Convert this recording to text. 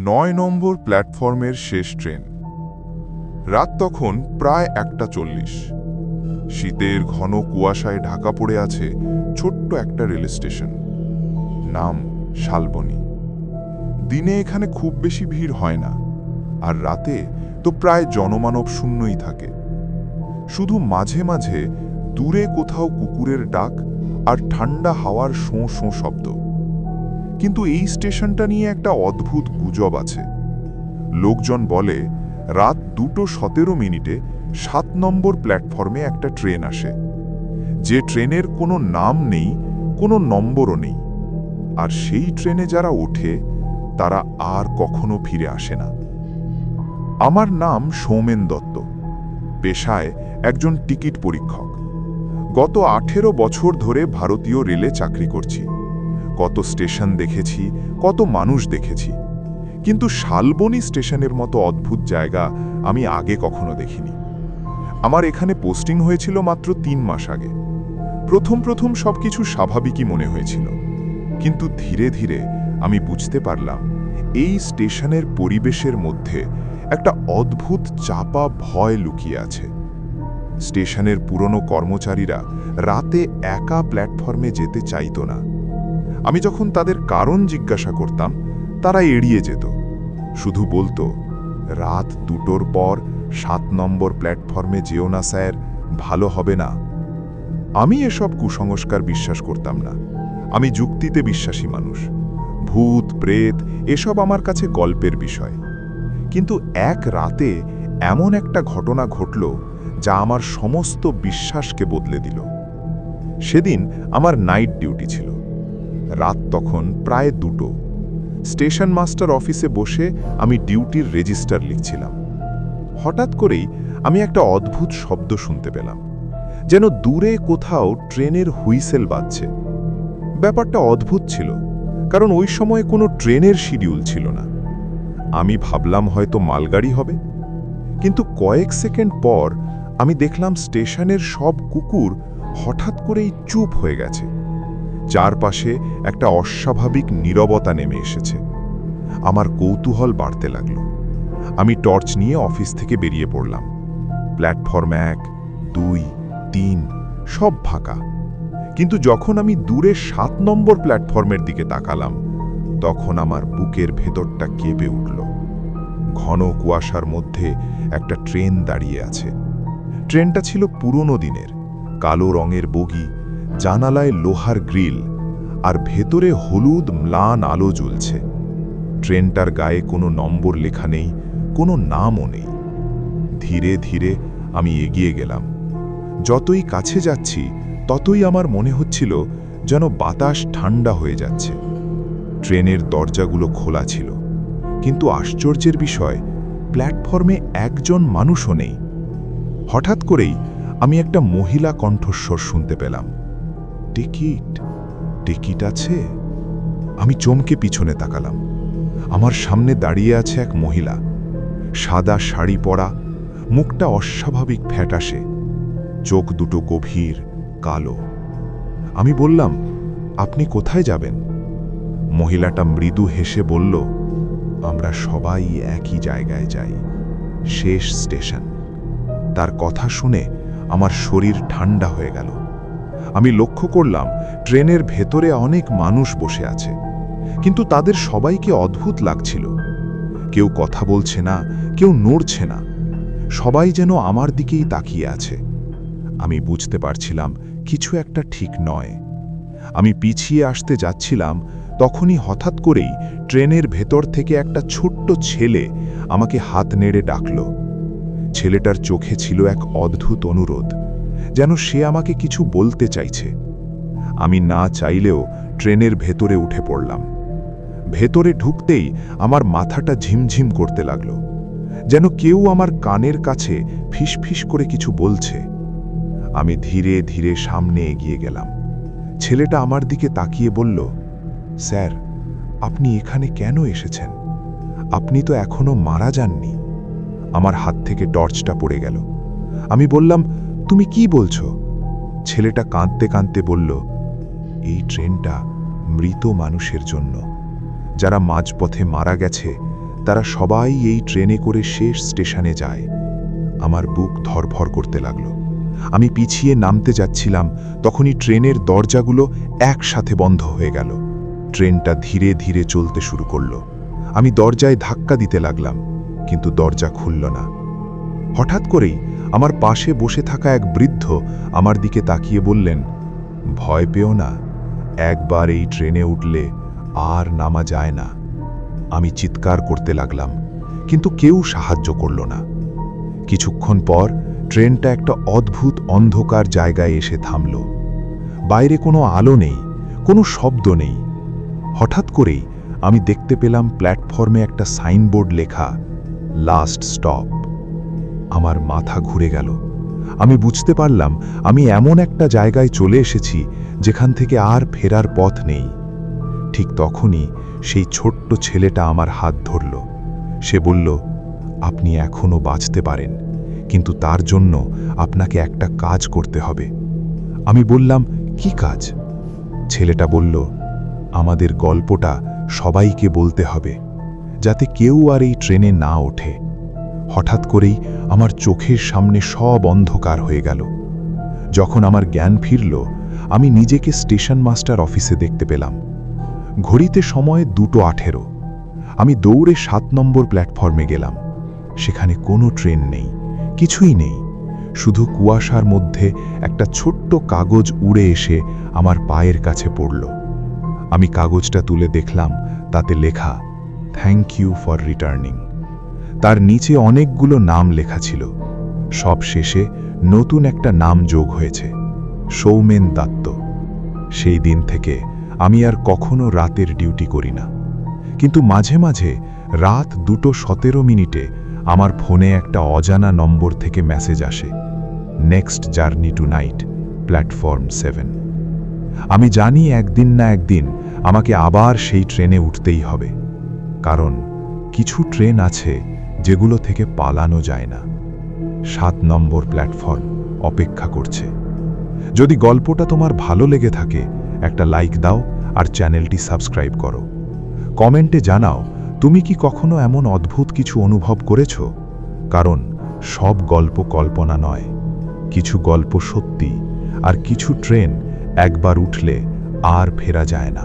৯ নম্বর প্ল্যাটফর্মের শেষ ট্রেন। রাত তখন প্রায় ১:৪০। শীতের ঘন কুয়াশায় ঢাকা পড়ে আছে ছোট্ট একটা রেল স্টেশন, নাম শালবনী। দিনে এখানে খুব বেশি ভিড় হয় না, আর রাতে তো প্রায় জনমানব শূন্যই থাকে। শুধু মাঝে মাঝে দূরে কোথাও কুকুরের ডাক আর ঠান্ডা হাওয়ার শোঁ শোঁ শব্দ। কিন্তু এই স্টেশনটা নিয়ে একটা অদ্ভুত গুজব আছে। লোকজন বলে রাত 2:17 7 নম্বর প্ল্যাটফর্মে একটা ট্রেন আসে, যে ট্রেনের কোনো নাম নেই, কোনো নম্বরও নেই। আর সেই ট্রেনে যারা ওঠে তারা আর কখনো ফিরে আসে না। আমার নাম সৌমেন দত্ত, পেশায় একজন টিকিট পরীক্ষক। গত 18 বছর ধরে ভারতীয় রেলে চাকরি করছি। কত স্টেশন দেখেছি, কত মানুষ দেখেছি, কিন্তু শালবনী স্টেশনের মতো অদ্ভুত জায়গা আমি আগে কখনো দেখিনি। আমার এখানে পোস্টিং হয়েছিল মাত্র 3 মাস আগে। প্রথম সবকিছু স্বাভাবিকই মনে হয়েছিল, কিন্তু ধীরে ধীরে আমি বুঝতে পারলাম এই স্টেশনের পরিবেশের মধ্যে একটা অদ্ভুত চাপা ভয় লুকিয়ে আছে। স্টেশনের পুরনো কর্মচারীরা রাতে একা প্ল্যাটফর্মে যেতে চাইতো না। আমি যখন তাদের কারণ জিজ্ঞাসা করতাম, তারা এড়িয়ে যেত, শুধু বলতো রাত 2টোর পর 7 নম্বর প্ল্যাটফর্মে যেও না স্যার, ভালো হবে না। আমি এসব কুসংস্কার বিশ্বাস করতাম না। আমি যুক্তিতে বিশ্বাসী মানুষ। ভূত প্রেত এসব আমার কাছে গল্পের বিষয়। কিন্তু এক রাতে এমন একটা ঘটনা ঘটল যা আমার সমস্ত বিশ্বাসকে বদলে দিল। সেদিন আমার নাইট ডিউটি ছিল। রাত তখন প্রায় 2টো। স্টেশন মাস্টার অফিসে বসে আমি ডিউটির রেজিস্টার লিখছিলাম। হঠাৎ করেই আমি একটা অদ্ভুত শব্দ শুনতে পেলাম, যেন দূরে কোথাও ট্রেনের হুইসেল বাজছে। ব্যাপারটা অদ্ভুত ছিল, কারণ ওই সময়ে কোনো ট্রেনের শিডিউল ছিল না। আমি ভাবলাম হয়তো মালগাড়ি হবে, কিন্তু কয়েক সেকেন্ড পর আমি দেখলাম স্টেশনের সব কুকুর হঠাৎ করেই চুপ হয়ে গেছে। চারপাশে একটা অস্বাভাবিক নীরবতা নেমে এসেছে। আমার কৌতূহল বাড়তে লাগলো। আমি টর্চ নিয়ে অফিস থেকে বেরিয়ে পড়লাম। প্ল্যাটফর্ম 1, 2, 3 সব ফাঁকা। কিন্তু যখন আমি দূরে 7 নম্বর প্ল্যাটফর্মের দিকে তাকালাম, তখন আমার বুকের ভেতরটা কেঁপে উঠল। ঘন কুয়াশার মধ্যে একটা ট্রেন দাঁড়িয়ে আছে। ট্রেনটা ছিল পুরনো দিনের, কালো রঙের বগি, জানালায় লোহার গ্রিল, আর ভেতরে হলুদ ম্লান আলো জ্বলছে। ট্রেনটার গায়ে কোনো নম্বর লেখা নেই, কোনো নামও নেই। ধীরে ধীরে আমি এগিয়ে গেলাম। যতই কাছে যাচ্ছি ততই আমার মনে হচ্ছিল যেন বাতাস ঠান্ডা হয়ে যাচ্ছে। ট্রেনের দরজাগুলো খোলা ছিল, কিন্তু আশ্চর্যের বিষয়, প্ল্যাটফর্মে একজন মানুষও নেই। হঠাৎ করেই আমি একটা মহিলা কণ্ঠস্বর শুনতে পেলাম, টিকিট, টিকিট আছে? আমি চমকে পিছনে তাকালাম। আমার সামনে দাঁড়িয়ে আছে এক মহিলা, সাদা শাড়ি পরা, মুখটা অস্বাভাবিক ফ্যাকাশে, চোখ দুটো গভীর কালো। আমি বললাম, আপনি কোথায় যাবেন? মহিলাটা মৃদু হেসে বলল, আমরা সবাই একই জায়গায় যাই, শেষ স্টেশন। তার কথা শুনে আমার শরীর ঠান্ডা হয়ে গেল। আমি লক্ষ্য করলাম ট্রেনের ভেতরে অনেক মানুষ বসে আছে, কিন্তু তাদের সবাইকে অদ্ভুত লাগছিল। কেউ কথা বলছে না, কেউ নড়ছে না, সবাই যেন আমার দিকেই তাকিয়ে আছে। আমি বুঝতে পারছিলাম কিছু একটা ঠিক নয়। আমি পিছিয়ে আসতে যাচ্ছিলাম, তখনই হঠাৎ করেই ট্রেনের ভেতর থেকে একটা ছোট্ট ছেলে আমাকে হাত নেড়ে ডাকল। ছেলেটার চোখে ছিল এক অদ্ভুত অনুরোধ, যেন সে আমাকে কিছু বলতে চাইছে। আমি না চাইলেও ট্রেনের ভেতরে উঠে পড়লাম। ভেতরে ঢুকতেই আমার মাথাটা ঝিমঝিম করতে লাগলো, যেন কেউ আমার কানের কাছে ফিসফিস করে কিছু বলছে। আমি ধীরে ধীরে সামনে এগিয়ে গেলাম। ছেলেটা আমার দিকে তাকিয়ে বলল, স্যার, আপনি এখানে কেন এসেছেন? আপনি তো এখনো মারা যাননি। আমার হাত থেকে টর্চটা পড়ে গেল। আমি বললাম, তুমি কি বলছো? ছেলেটা কাঁদতে কাঁদতে বলল, এই ট্রেনটা মৃত মানুষের জন্য, যারা মাঝপথে মারা গেছে তারা সবাই এই ট্রেনে করে শেষ স্টেশনে যায়। আমার বুক ধড়ফড় করতে লাগলো। আমি পিছিয়ে নামতে যাচ্ছিলাম, তখনই ট্রেনের দরজাগুলো একসাথে বন্ধ হয়ে গেল। ট্রেনটা ধীরে ধীরে চলতে শুরু করলো। আমি দরজায় ধাক্কা দিতে লাগলাম, কিন্তু দরজা খুলল না। হঠাৎ করেই আমার পাশে বসে থাকা এক বৃদ্ধ আমার দিকে তাকিয়ে বললেন, ভয় পেও না, একবার এই ট্রেনে উঠলে আর নামা যায় না। আমি চিৎকার করতে লাগলাম, কিন্তু কেউ সাহায্য করল না। কিছুক্ষণ পর ট্রেনটা একটা অদ্ভুত অন্ধকার জায়গায় এসে থামল। বাইরে কোনো আলো নেই, কোনো শব্দ নেই। হঠাৎ করেই আমি দেখতে পেলাম প্ল্যাটফর্মে একটা সাইনবোর্ড লেখা, লাস্ট স্টপ। আমার মাথা ঘুরে গেল। আমি বুঝতে পারলাম আমি এমন একটা জায়গায় চলে এসেছি যেখান থেকে আর ফেরার পথ নেই। ঠিক তখনই সেই ছোট্ট ছেলেটা আমার হাত ধরল। সে বলল, আপনি এখনো বাঁচতে পারেন, কিন্তু তার জন্য আপনাকে একটা কাজ করতে হবে। আমি বললাম, কি কাজ? ছেলেটা বলল, আমাদের গল্পটা সবাইকে বলতে হবে, যাতে কেউ আর এই ট্রেনে না ওঠে। হঠাৎ করেই আমার চোখের সামনে সব অন্ধকার হয়ে গেল। যখন আমার জ্ঞান ফিরল, আমি নিজেকে স্টেশন মাস্টার অফিসে দেখতে পেলাম। ঘড়িতে সময় 2:18। আমি দৌড়ে 7 নম্বর প্ল্যাটফর্মে গেলাম। সেখানে কোনো ট্রেন নেই, কিছুই নেই, শুধু কুয়াশার মধ্যে একটা ছোট্ট কাগজ উড়ে এসে আমার পায়ের কাছে পড়ল। আমি কাগজটা তুলে দেখলাম, তাতে লেখা, থ্যাংক ইউ ফর রিটার্নিং। তার নিচে অনেকগুলো নাম লেখা ছিল। সব শেষে নতুন একটা নাম যোগ হয়েছে, সৌমেন দত্ত। সেই দিন থেকে আমি আর কখনো রাতের ডিউটি করি না, কিন্তু মাঝে মাঝে রাত 2:17 আমার ফোনে একটা অজানা নম্বর থেকে মেসেজ আসে, next journey to night, platform 7। আমি জানি একদিন না একদিন আমাকে আবার সেই ট্রেনে উঠতেই হবে, কারণ কিছু ট্রেন আছে যেগুলো থেকে পালানো যায় না। 7 নম্বর প্ল্যাটফর্ম অপেক্ষা করছে। যদি গল্পটা তোমার ভালো লেগে থাকে, একটা লাইক দাও আর চ্যানেলটি সাবস্ক্রাইব করো। কমেন্টে জানাও তুমি কি কখনো এমন অদ্ভুত কিছু অনুভব করেছো, কারণ সব গল্প কল্পনা নয়, কিছু গল্প সত্যি, আর কিছু ট্রেন একবার উঠলে আর ফেরা যায় না।